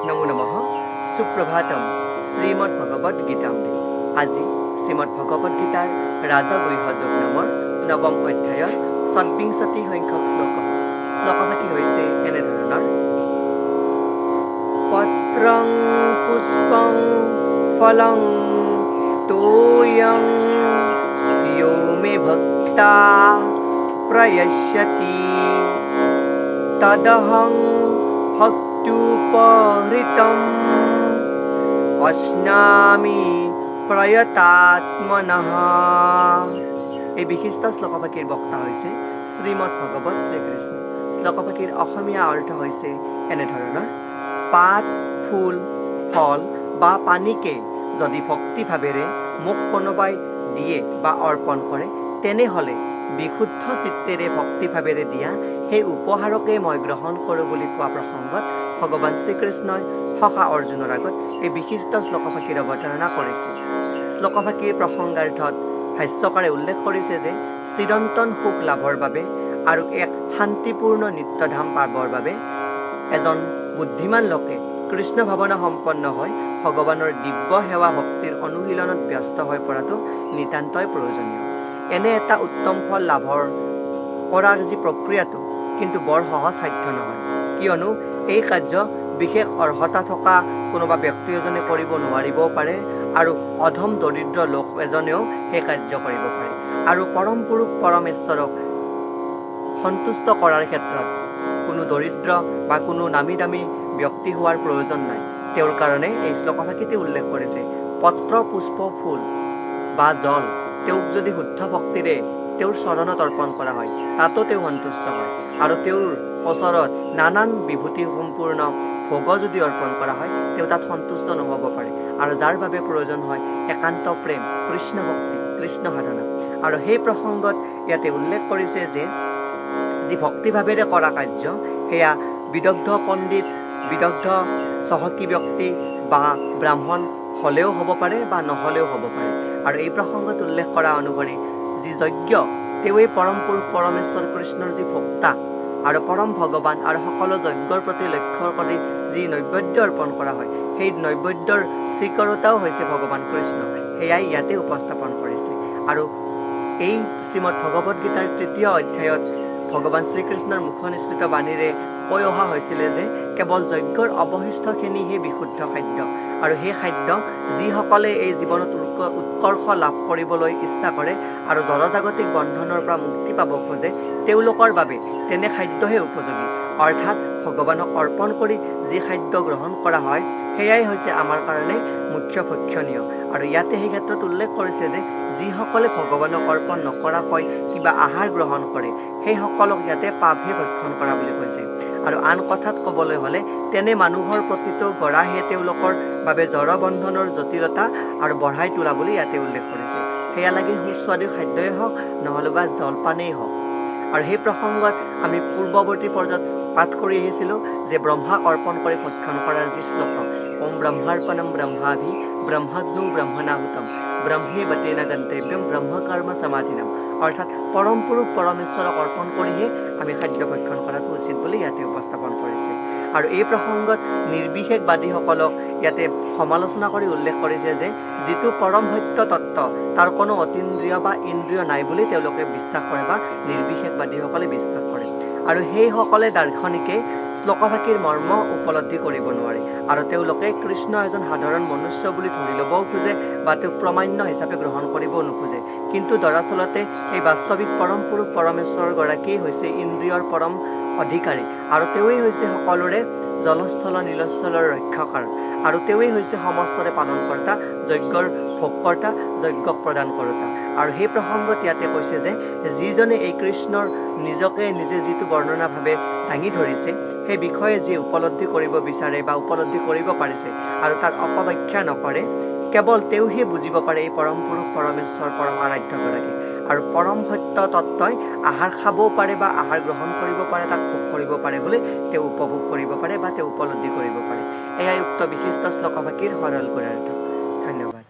নমো নমঃ সুপ্ৰভাতম শ্ৰীমদ ভগবদ গীতামৃত। আজি শ্ৰীমদ ভগবদ গীতাৰ ৰাজগৃহযোগ নামৰ নৱম অধ্যায়ৰ ২৬ সংখ্যক শ্লোকভাগী হৈছে এনেধৰণৰ: পত্ৰং পুষ্পং ফলং তোয়ং यो मे ভক্তা প্ৰয়শ্যতি তদহং ভক্ত্যুপহৃতম অশ্নামি প্ৰয়তাত্মনঃ। এই বিশিষ্ট শ্লোকভাগীৰ বক্তা হৈছে শ্ৰীমদ ভগৱত শ্ৰীকৃষ্ণ। শ্লোকভাগীৰ অসমীয়া অৰ্থ হৈছে এনেধৰণৰ: পাত, ফুল, ফল বা পানীকে যদি ভক্তিভাৱেৰে মোক কোনোবাই দিয়ে বা অৰ্পণ কৰে, তেনেহ'লে বিশুদ্ধ চিত্তেৰে ভক্তিভাৱেৰে দিয়া সেই উপহাৰকে মই গ্ৰহণ কৰোঁ বুলি কোৱা প্ৰসংগত ভগৱান শ্ৰীকৃষ্ণই সখা অৰ্জুনৰ আগত এই বিশিষ্ট শ্লোকভাগীৰ অৱতাৰণা কৰিছে। শ্লোকভাগীৰ প্ৰসংগাৰ্থত ভাষ্যকাৰে উল্লেখ কৰিছে যে চিৰন্তন সুখ লাভৰ বাবে আৰু এক শান্তিপূৰ্ণ নিত্যধাম পাবৰ বাবে এজন বুদ্ধিমান লোকে কৃষ্ণ ভাৱনা সম্পন্ন হৈ ভগৱানৰ দিব্য সেৱা ভক্তিৰ অনুশীলনত ব্যস্ত হৈ পৰাটো নিতান্তই প্ৰয়োজনীয়। এনে এটা উত্তম ফল লাভৰ কৰাৰ যি প্ৰক্ৰিয়াটো কিন্তু বৰ সহজসাধ্য নহয়, কিয়নো এই কাৰ্য বিশেষ অৰ্হতা থকা কোনোবা ব্যক্তি এজনে কৰিব নোৱাৰিবও পাৰে আৰু অধম দৰিদ্ৰ লোক এজনেও সেই কাৰ্য কৰিব পাৰে। আৰু পৰম পুৰুষ পৰমেশ্বৰক সন্তুষ্ট কৰাৰ ক্ষেত্ৰত কোনো দৰিদ্ৰ বা কোনো নামী দামী ব্যক্তি হোৱাৰ প্ৰয়োজন নাই। তেওঁৰ কাৰণে এই শ্লোকভাগীতে উল্লেখ কৰিছে, পত্ৰ, পুষ্প, ফুল বা জল তেওঁক যদি শুদ্ধ ভক্তিৰে তেওঁৰ চৰণত অৰ্পণ কৰা হয়, তাতো তেওঁ সন্তুষ্ট হয়। আৰু তেওঁৰ ওচৰত নানান বিভূতি সম্পূৰ্ণ ভোগ যদি অৰ্পণ কৰা হয়, তেওঁ তাত সন্তুষ্ট নহ'ব পাৰে। আৰু যাৰ বাবে প্ৰয়োজন হয় একান্ত প্ৰেম, কৃষ্ণ ভক্তি, কৃষ্ণ সাধনা। আৰু সেই প্ৰসংগত ইয়াতে উল্লেখ কৰিছে যে যি ভক্তিভাৱেৰে কৰা কাৰ্য সেয়া বিদগ্ধ পণ্ডিত, বিদগ্ধ চহকী ব্যক্তি বা ব্ৰাহ্মণ হ'লেও হ'ব পাৰে বা নহ'লেও হ'ব পাৰে। আৰু এই প্ৰসংগত উল্লেখ কৰা অনুসৰি যি যজ্ঞ, তেওঁৱেই পৰম পুৰুষ পৰমেশ্বৰ কৃষ্ণৰ যি ভক্তা আৰু পৰম ভগৱান, আৰু সকলো যজ্ঞৰ প্ৰতি লক্ষ্য কৰি যি নৈবেদ্য অৰ্পণ কৰা হয়, সেই নৈবেদ্যৰ স্বীকাৰতাও হৈছে ভগৱান কৃষ্ণ। সেয়াই ইয়াতে উপস্থাপন কৰিছে। আৰু এই শ্ৰীমদ ভগৱদ গীতাৰ ৩য় অধ্যায়ত ভগৱান শ্ৰীকৃষ্ণৰ মুখনিসৃত বাণীৰে কৈ অহা হৈছিলে যে কেৱল যজ্ঞৰ অৱশিষ্টখিনিহে বিশুদ্ধ খাদ্য, আৰু সেই খাদ্য যিসকলে এই জীৱনত উৎকৰ্ষ লাভ কৰিবলৈ ইচ্ছা কৰে আৰু জড়জাগতিক বন্ধনৰ পৰা মুক্তি পাব খোজে, তেওঁলোকৰ বাবে তেনে খাদ্যহে উপযোগী। অৰ্থাৎ ভগৱানক অৰ্পণ কৰি যি খাদ্য গ্ৰহণ কৰা হয় সেয়াই হৈছে আমাৰ কাৰণে মুখ্য ভক্ষণীয়। আৰু ইয়াতে সেই ক্ষেত্ৰত উল্লেখ কৰিছে যে যিসকলে ভগৱানক অৰ্পণ নকৰাকৈ কিবা আহাৰ গ্ৰহণ কৰে, সেইসকলক ইয়াতে পাপহে ভক্ষণ কৰা বুলি কৈছে। আৰু আন কথাত ক'বলৈ হ'লে তেনে মানুহৰ প্ৰতিটো গৰাহে তেওঁলোকৰ বাবে জড়বন্ধনৰ জটিলতা আৰু বঢ়াই তোলা বুলি ইয়াতে উল্লেখ কৰিছে। সেয়া লাগে সুস্বাদু খাদ্যই হওক নহ'লে বা জলপানেই হওক। আৰু সেই প্ৰসংগত আমি পূৰ্বৱৰ্তী পৰ্যায়ত পাঠ কৰি আহিছিলোঁ যে ব্ৰহ্মাক অৰ্পণ কৰি ভক্ষণ কৰাৰ যি শ্লোক, ওম ব্ৰহ্মাৰ্পণম ব্ৰহ্মাভি ব্ৰহ্মাগ্নৌ ব্ৰহ্মণাহুতম ব্ৰহ্মে বতেনা গন্তব্যম ব্ৰহ্মকৰ্ম সমাধিনাম। অৰ্থাৎ পৰম পুৰুষ পৰমেশ্বৰক অৰ্পণ কৰিহে আমি খাদ্য ভক্ষণ কৰাটো উচিত বুলি ইয়াতে উপস্থাপন কৰিছে। আৰু এই প্ৰসংগত নিৰ্বিশেষবাদীসকলক ইয়াতে সমালোচনা কৰি উল্লেখ কৰিছে যে যিটো পৰম সত্য তত্ত্ব তাৰ কোনো অতীন্দ্ৰিয় বা ইন্দ্ৰিয় নাই বুলি তেওঁলোকে বিশ্বাস কৰে বা নিৰ্বিশেষবাদীসকলে বিশ্বাস কৰে। আৰু সেইসকলে দাৰ্শনিকে শ্লোকভাগীৰ মৰ্ম উপলব্ধি কৰিব নোৱাৰে, আৰু তেওঁলোকে কৃষ্ণ এজন সাধাৰণ মনুষ্য বুলি ধৰি ল'বও খোজে বা তেওঁক প্ৰমাণ্য হিচাপে গ্ৰহণ কৰিবও নোখোজে। কিন্তু দৰাচলতে এই বাস্তৱিক পৰম পুৰুষ পৰমেশ্বৰগৰাকীয়ে হৈছে ইন্দ্ৰিয়ৰ পৰম অধিকাৰী, আৰু তেওঁৱেই হৈছে সকলোৰে জলস্থল নীলস্থলৰ ৰক্ষাকাৰ, আৰু তেওঁৱেই হৈছে সমস্তৰে পালনকৰ্তা, যজ্ঞৰ ভোগকৰ্তা, যজ্ঞক প্ৰদান কৰোতা। আৰু সেই প্ৰসংগত ইয়াতে কৈছে যে যিজনে এই কৃষ্ণৰ নিজকে নিজে যিটো বৰ্ণনাভাৱে দাঙি ধৰিছে, সেই বিষয়ে যি উপলব্ধি কৰিব বিচাৰে বা উপলব্ধি কৰিব পাৰিছে আৰু তাৰ অপব্যাখ্যা নকৰে, কেৱল তেওঁহে বুজিব পাৰে এই পৰম পুৰুষ পৰমেশ্বৰ পৰম আৰাধ্যগৰাকী। আৰু পৰম সত্য তত্ত্বই আহাৰ খাবও পাৰে বা আহাৰ গ্ৰহণ কৰিব পাৰে, তাক ভোগ কৰিব পাৰে বুলি তেওঁ উপভোগ কৰিব পাৰে বা তেওঁ উপলব্ধি কৰিব পাৰে। এয়াই উক্ত বিশিষ্ট শ্লোকভাগীৰ সৰল গুণাৰ্থ। ধন্যবাদ।